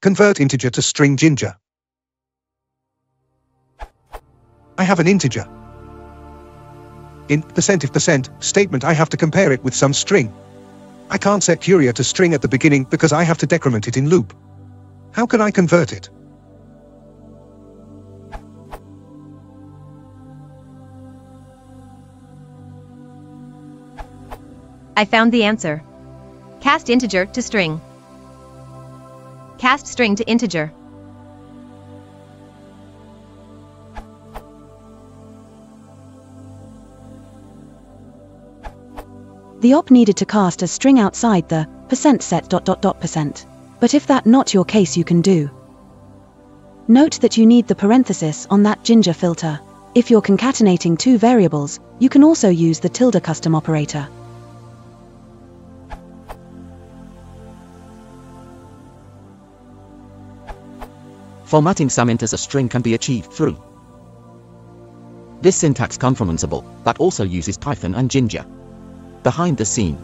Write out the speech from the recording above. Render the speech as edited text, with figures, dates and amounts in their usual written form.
Convert integer to string Jinja. I have an integer. In %if% statement I have to compare it with some string. I can't set courier to string at the beginning because I have to decrement it in loop. How can I convert it? I found the answer. Cast integer to string. Cast string to integer. The op needed to cast a string outside the %set ... But if that not your case, you can do. Note that you need the parenthesis on that Jinja filter. If you're concatenating two variables, you can also use the tilde custom operator. Formatting some int as a string can be achieved through. This syntax comes from Ansible, that also uses Python and Jinja. Behind the scene,